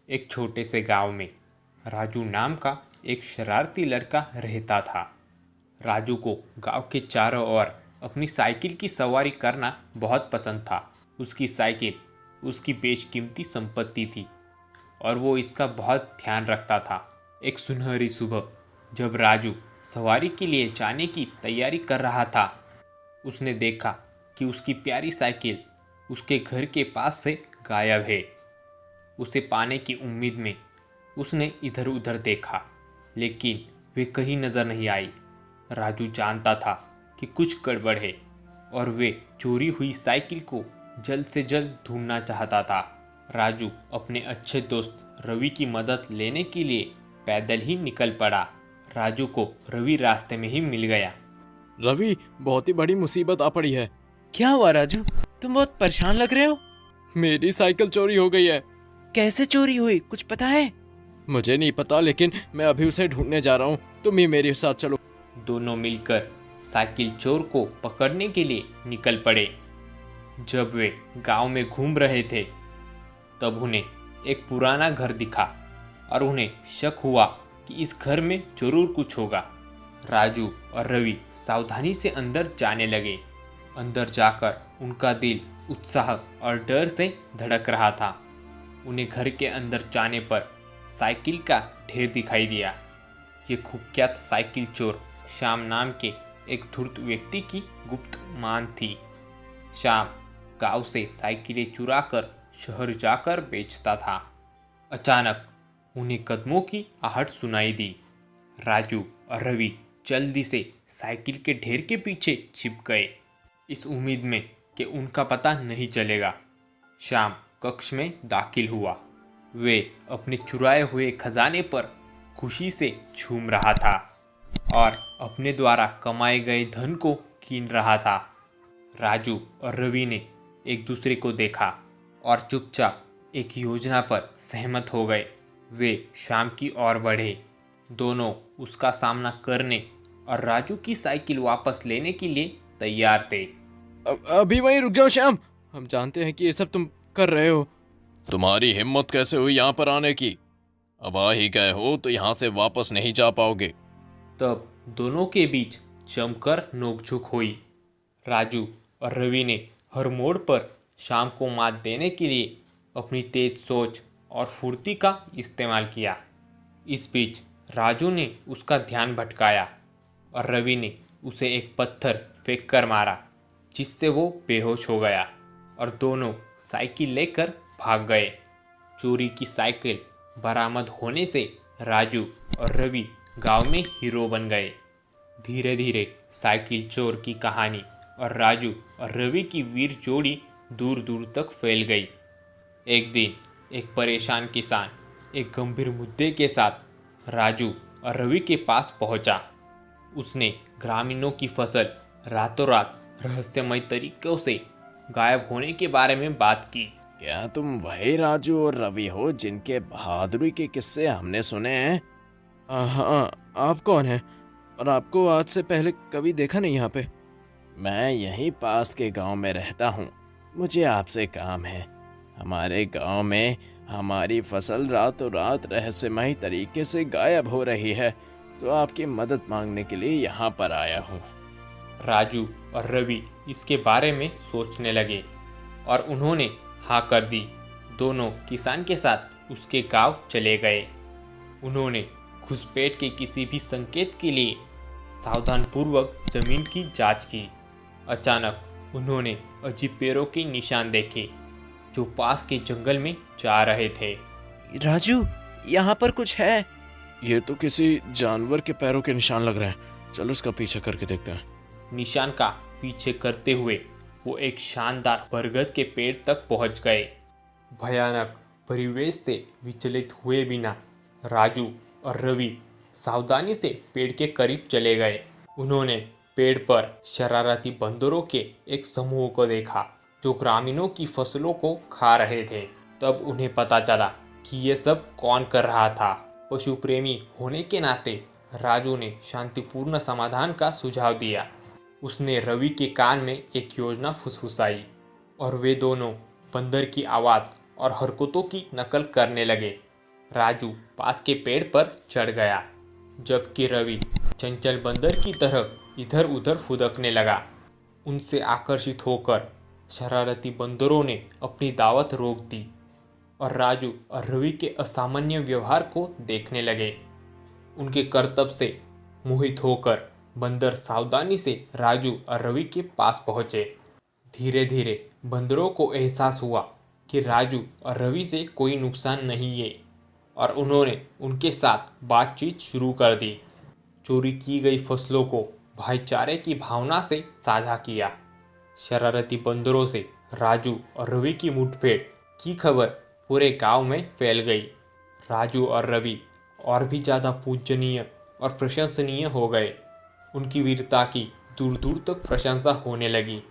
एक छोटे से गांव में राजू नाम का एक शरारती लड़का रहता था। राजू को गांव के चारों ओर अपनी साइकिल की सवारी करना बहुत पसंद था। उसकी साइकिल उसकी बेशकीमती संपत्ति थी और वो इसका बहुत ध्यान रखता था। एक सुनहरी सुबह जब राजू सवारी के लिए जाने की तैयारी कर रहा था, उसने देखा कि उसकी प्यारी साइकिल उसके घर के पास से गायब है। उसे पाने की उम्मीद में उसने इधर उधर देखा, लेकिन वे कहीं नजर नहीं आई। राजू जानता था कि कुछ गड़बड़ है और वे चोरी हुई साइकिल को जल्द से जल्द ढूंढना चाहता था। राजू अपने अच्छे दोस्त रवि की मदद लेने के लिए पैदल ही निकल पड़ा। राजू को रवि रास्ते में ही मिल गया। रवि, बहुत ही बड़ी मुसीबत आ पड़ी है। क्या हुआ राजू? तुम बहुत परेशान लग रहे हो। मेरी साइकिल चोरी हो गई है। कैसे चोरी हुई, कुछ पता है? मुझे नहीं पता, लेकिन मैं अभी उसे ढूंढने जा रहा हूँ। तुम ही मेरे साथ चलो। दोनों मिलकर साइकिल चोर को पकड़ने के लिए निकल पड़े। जब वे गांव में घूम रहे थे, तब उन्हें एक पुराना घर दिखा और उन्हें शक हुआ कि इस घर में जरूर कुछ होगा। राजू और रवि सावधानी से अंदर जाने लगे। अंदर जाकर उनका दिल उत्साह और डर से धड़क रहा था। उन्हें घर के अंदर जाने पर साइकिल का ढेर दिखाई दिया। ये कुख्यात साइकिल चोर श्याम नाम के एक धूर्त व्यक्ति की गुप्त मान थी। श्याम गांव से साइकिलें चुराकर शहर जाकर बेचता था। अचानक उन्हें कदमों की आहट सुनाई दी। राजू और रवि जल्दी से साइकिल के ढेर के पीछे छिप गए, इस उम्मीद में कि उनका पता नहीं चलेगा। श्याम कक्ष में दाखिल हुआ। वे अपने चुराए हुए खजाने पर खुशी से झूम रहा था और अपने द्वारा कमाए गए धन को गिन रहा था। राजू और रवि ने एक दूसरे को देखा और चुपचाप एक योजना पर सहमत हो गए। वे श्याम की ओर बढ़े। दोनों उसका सामना करने और राजू की साइकिल वापस लेने के लिए तैयार थे। अभी वहीं रुक जाओ श्याम। हम जानते हैं कि ये सब तुम कर रहे हो। तुम्हारी हिम्मत कैसे हुई यहाँ पर आने की? अब आ ही गए हो तो यहाँ से वापस नहीं जा पाओगे। तब दोनों के बीच जमकर नोकझोंक हुई। राजू और रवि ने हर मोड़ पर श्याम को मात देने के लिए अपनी तेज सोच और फुर्ती का इस्तेमाल किया। इस बीच राजू ने उसका ध्यान भटकाया और रवि ने उसे एक पत्थर फेंक कर मारा, जिससे वो बेहोश हो गया और दोनों साइकिल लेकर भाग गए। चोरी की साइकिल बरामद होने से राजू और रवि गांव में हीरो बन गए। धीरे धीरे साइकिल चोर की कहानी और राजू और रवि की वीर जोड़ी दूर दूर तक फैल गई। एक दिन एक परेशान किसान एक गंभीर मुद्दे के साथ राजू और रवि के पास पहुंचा। उसने ग्रामीणों की फसल रातों रात रहस्यमय तरीकों से गायब होने के बारे में बात की। क्या तुम वही राजू और रवि हो जिनके बहादुरी के किस्से हमने सुने हैं? हाँ। आप कौन हैं? और आपको आज से पहले कभी देखा नहीं यहाँ पे। मैं यहीं पास के गांव में रहता हूँ। मुझे आपसे काम है। हमारे गांव में हमारी फसल रातों रात रहस्यमय तरीके से गायब हो रही है, तो आपकी मदद मांगने के लिए यहाँ पर आया हूँ। राजू और रवि इसके बारे में सोचने लगे और उन्होंने हाँ कर दी। दोनों किसान के साथ उसके गांव चले गए। उन्होंने घुसपैठ के किसी भी संकेत के लिए सावधानपूर्वक जमीन की जांच की। अचानक उन्होंने अजीब पैरों के निशान देखे जो पास के जंगल में जा रहे थे। राजू, यहाँ पर कुछ है। ये तो किसी जानवर के पैरों के निशान लग रहे हैं। चलो इसका पीछा करके देखते हैं। निशान का पीछे करते हुए वो एक शानदार बरगद के पेड़ तक पहुंच गए। भयानक परिवेश से विचलित हुए बिना राजू और रवि सावधानी से पेड़ के करीब चले गए। उन्होंने पेड़ पर शरारती बंदरों के एक समूह को देखा जो ग्रामीणों की फसलों को खा रहे थे। तब उन्हें पता चला कि ये सब कौन कर रहा था। पशु प्रेमी होने के नाते राजू ने शांतिपूर्ण समाधान का सुझाव दिया। उसने रवि के कान में एक योजना फुसफुसाई और वे दोनों बंदर की आवाज़ और हरकतों की नकल करने लगे। राजू पास के पेड़ पर चढ़ गया, जबकि रवि चंचल बंदर की तरह इधर उधर फुदकने लगा। उनसे आकर्षित होकर शरारती बंदरों ने अपनी दावत रोक दी और राजू और रवि के असामान्य व्यवहार को देखने लगे। उनके करतब से मोहित होकर बंदर सावधानी से राजू और रवि के पास पहुंचे। धीरे धीरे बंदरों को एहसास हुआ कि राजू और रवि से कोई नुकसान नहीं है और उन्होंने उनके साथ बातचीत शुरू कर दी। चोरी की गई फसलों को भाईचारे की भावना से साझा किया। शरारती बंदरों से राजू और रवि की मुठभेड़ की खबर पूरे गांव में फैल गई। राजू और रवि और भी ज़्यादा पूजनीय और प्रशंसनीय हो गए। उनकी वीरता की दूर दूर तक प्रशंसा होने लगी।